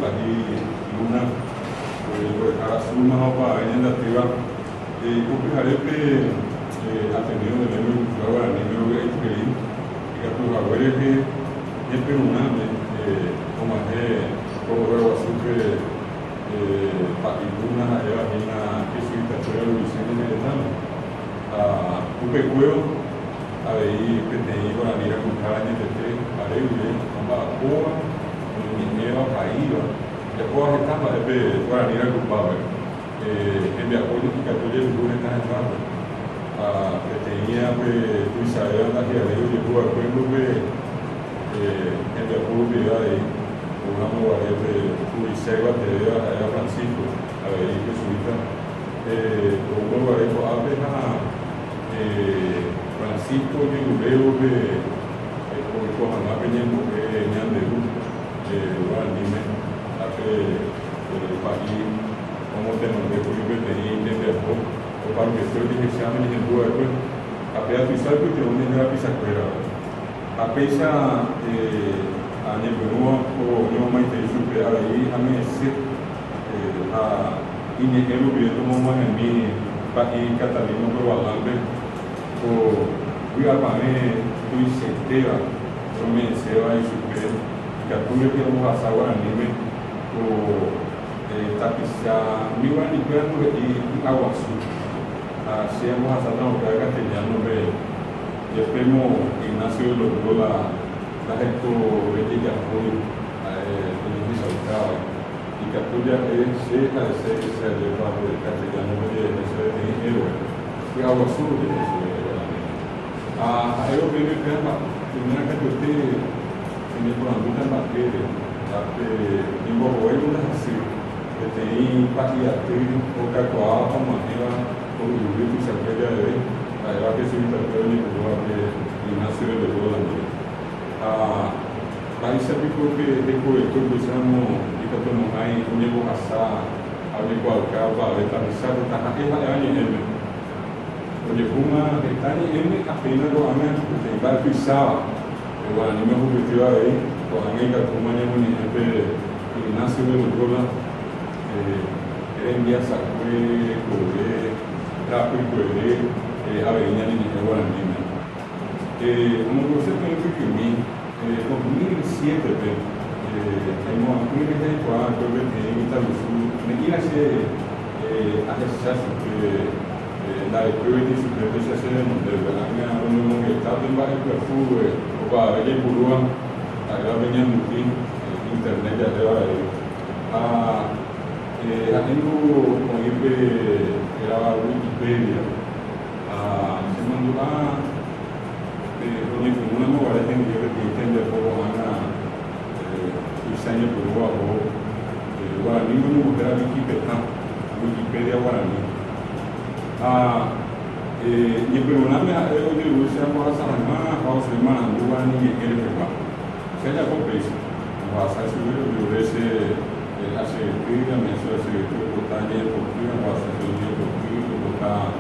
Pagi Luna, a suma para ainda ativa complicarepe atendido de lembro agora nível adquirido e que por agora que é peruname como é como o assunto Pagi Luna ela vem na pesquisa pelo Vicente Medano o pecuio aí que tem agora mira com cara de ter aí uma boa mineiro caído depois estava agora mira com baba de acordo com que a toda a lua está entrando que tinha o Israel na realidade de boa coisa de acordo com aí o nome o Israel até Francisco aí que suíta o nome aí o Francisco de Lubeu o Corona venhendo Nyanderu o anime até o país como tema de política tem entender o para o pessoal de região de boa coisa a pena pensar que tem onde não pisa coisa a pensa a nebulosa ou não mais tem super aí a merecer a inegelo bem como uma mini para ir Catalina para o Alambe o Guiabamé do Incenteira o merecer aí super que a turma que não passa agora anime o tapizar mil anos e água azul se é uma razão que é castellano bem depois mo Ignacio Loyola da recto de apoio do Israel e que a turma se de castellano de dinheiro e água azul de eu venho pela primeira que eu tenho me planejando bater em Borgoa assim tem paquiateiro ou cacoal uma maneira ou o livro se aprende aí eu acredito que eu nem vou abrir e nascer de bola mas sempre que depois tudo chamo e que eu não vai nem vou passar a ver qual carro vai estar pensando tá aqui vai ele onde uma detalhe ele apenas do amém tem vai pisar eu animo o objetivo aí com a amiga como é muito e nasceu de bola envia sacue correr rápido correr a venha de agora mesmo como você tem que mim com 2007 tem uma coisa que é igual que eu tenho tá isso me ia ser a rechaço que da economia de superfície não deve a minha não está bem baixo que foi o para ele burua agora venha no fim internet agora tenho com ele era a Wikipedia se mandou onde uma agora tem que entender como ana design por o Guarani não era Wikipedia Guarani e perguntar eu digo se a moça na house de mana do Guarani que ele pegou seja complexo mas a seguir esse hace vida me hace botar de portugués o hace de portugués botar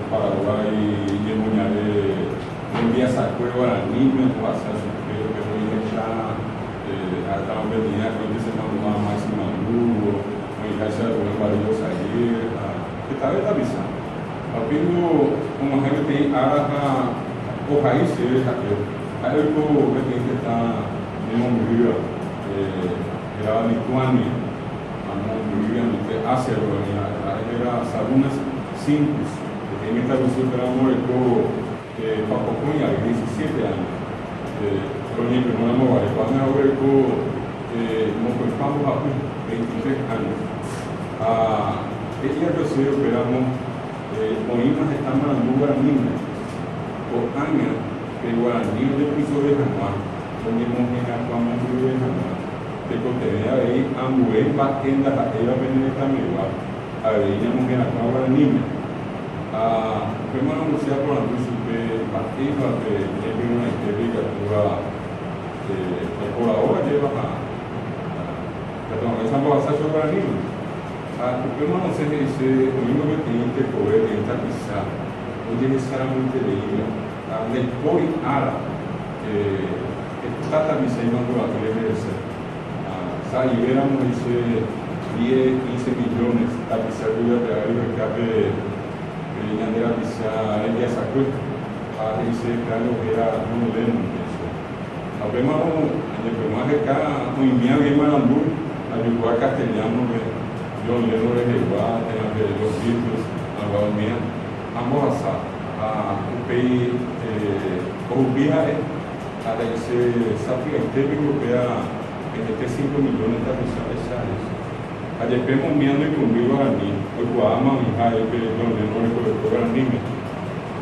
Paraguay y Muñare un día sacó ahora niño o hace que voy a echar hasta una venida que dice mamá máxima luz o en casa de una valiosa ayer que tal vez avisa apenas como gente tem a o país é aquilo aí eu vou ver que está nenhum rio era Lituania, a Mongolia, que Ásia era sabunas simples, que em tradução para morreu Papoconha, 17 anos. Por exemplo, não é mogare, quando eu morreu Mocoipambo Rapu, 23 anos. Esse terceiro operamos com imas estamos na Guarani, o Anya, que o Guarani de piso de Januar, onde morreu a tua mão de Januar. Que contenía ahí ambos batendo a ela veneta melhor aí já não era para anime como não se apura do super bativa de uma entrevista por a hora de baixar então essa boa sabe sobre anime como não se dice o único que tem que correr tentar pisar onde ele será muito legal depois ara que está também saindo do aquele hasta liberamos ese 10, 15 millones a pesar de la escape de la pizza en esa cuesta a ese plano que era uno de eso. Sabemos en el primer acá muy bien bien malandú a lugar castellano que yo le no le igual en los Beatles a la mía ambos a un país ubicado a ese sapio técnico que era en este 5 millones de personas. Ayer vemos mirando conmigo a mí, hoy guama y hay que donde no le puedo probar ni me.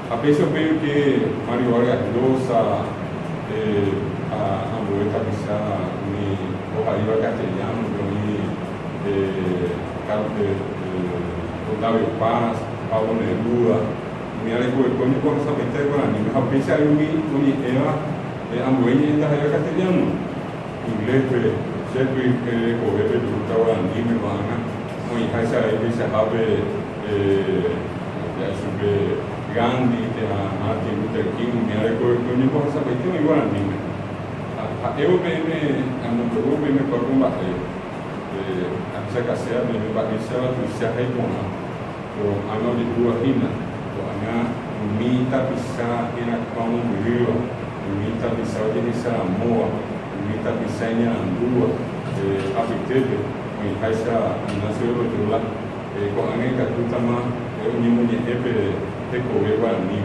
A pesar de que Mario Vargas Llosa a vuelta quizá mi Ojalá castellano, mi Octavio Paz, Pablo Neruda, mi alejo de coño con esa mente de Guaraní. A pesar de que era ambueña en la castellano, inglés, sempre correr de luta o anime mana onde faz a igreja sabe sobre Gandhi tem a Martin Luther King me era que eu não posso saber tem igual anime eu bem ando eu bem me corro combater a pessoa que serve me bater ela se arrebona o ano de rua rina o ano mita pisar na como rio mita pisar de ser amor mita pisanya dua apitete ni haisa nasio rotula ko ane ka tutama unyimu ni epe teko wewa ni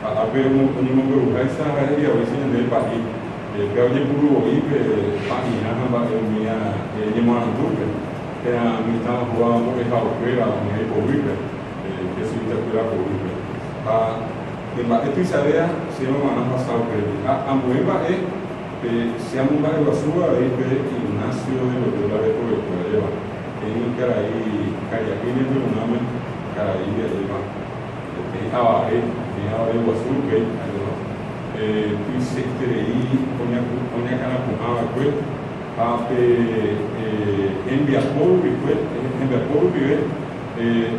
ape mu unyimu ko haisa ya wisinya de pa i ka je puru o ipe pa ni na ba mia ni ma duke ya mita huwa mo e ha opera ni ko wipe que se ta kula ko wipe de ba etu sabea se no mana pasado que ambueba siamo un barrio sua e per Ignacio de Loyola de Cueva en Caraí Cariaquini de un nombre Caraí de Lima de Javaré de Guazú que tu se terei onya kana pumava que envia povo que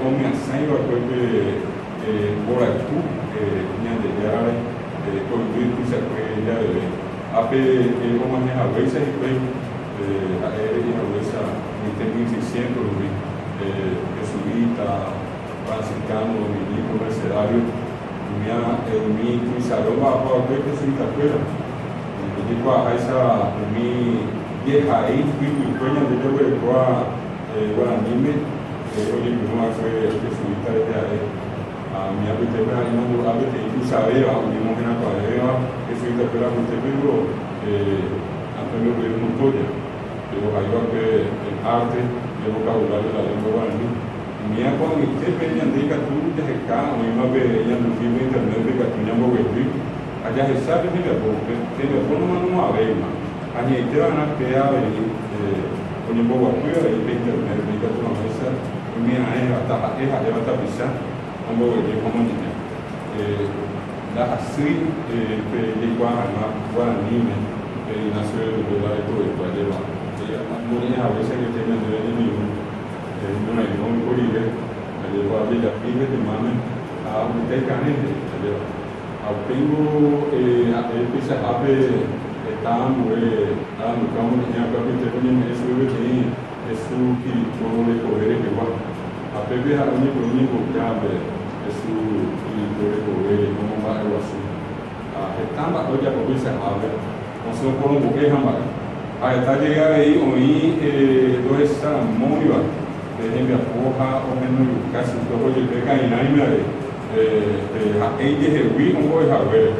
o minha sangue que por aqui minha de yara por tu se que ya ape como a veces fue a veces en 1600 jesuita franciscano ministro mercedario mi saloma por que jesuita fuera y digo a esa mi vieja ahí y coña de yo que qua guaranime oye no fue jesuita de ahí a mi habitema y no habite y sabe a mi mujer a toda eso interpela mucho pero Antonio Pedro Montoya pero hay que el arte el vocabulario de la lengua guaraní mi hago mi te pedían de que tú te acá o iba a ver ya no tiene internet de que tú ya no ves allá se sabe que le ponen no a ver más allí te van a crear con el vocabulario y de internet de que tú no ves mi era hasta pisar un vocabulario como ni la así de Guaraní nació de Loyola de Cueva muchas a veces que tienen de venir una enorme corrida llevo a vida vive de mame a un tecanete a tengo empieza a ver estamos como ya que te ponen eso es su que todo le corre que va a pepe a único cabe es su que le corre como va el asunto estamos hoy ya por esa ave no se por un buque jamás a esta llegada ahí hoy dos ceremonias de mi apoja o menos casi todo el peca y nadie me ahí dije vi un poco de javier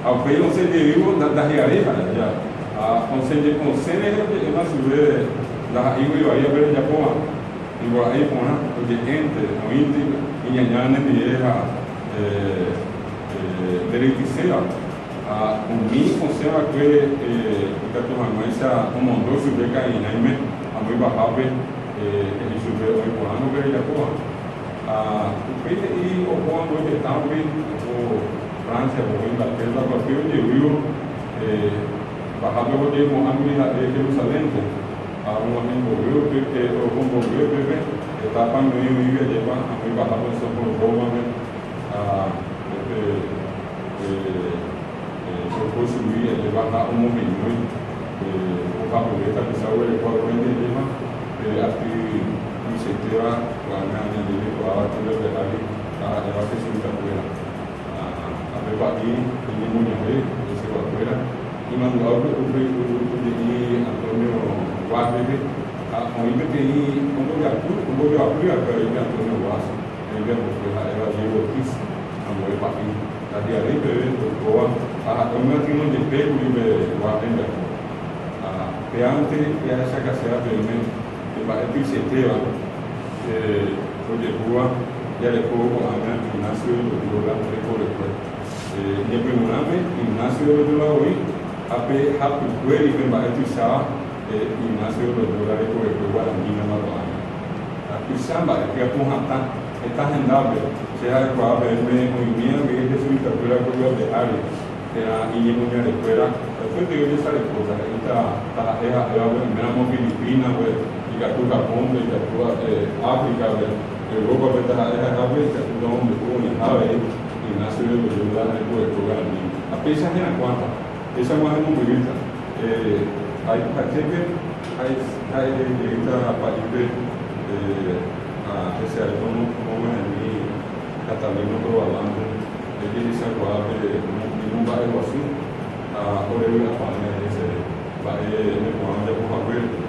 aunque no se vivo da realeja ya conseguir conseguir que no se ve la iba a ver ya poa igual ahí pona porque gente o íntimo y ya no me era dereticera un mini consejo que tu jamás un montón de beca y nadie a muy bajado ele choveu em Poano, veio da Poa. O peito e o Poano hoje está bem, o França, o Inglaterra, o papel de Rio, barrado de Mohamed de Jerusalém, a um amigo meu que o comboio bebê, etapa no Rio e leva a muito barrado de São Paulo, se construir, levar um momento, o favorito, a pessoa ele pode bebe on ibe que un poco de apoyo pero ibe Antonio Guas ibe porque era Diego Ortiz amo el papi la dia de bebe toa a uma tino de pego ibe Guatemala peante e essa casera bebe e vai ter certeza o de rua ya le puedo a mi gimnasio de la recorre y primorame gimnasio de la hoy ape happy query que va a utilizar gimnasio de la recorre que va a mina marrón a pisamba que con hasta está agendable sea para verme movimiento que es su literatura de área era y muy de fuera después de yo esa cosa está era bueno Filipinas y que tu Japón y que tu África Europa está África donde tuvo un ave y nació de ayudar al pueblo a pesar de la cuanta esa más es muy bonita hay gente hay de esta país a ese algo como en mi catalano probando de que dice guape en un barrio así a por el afán ese va me cuando por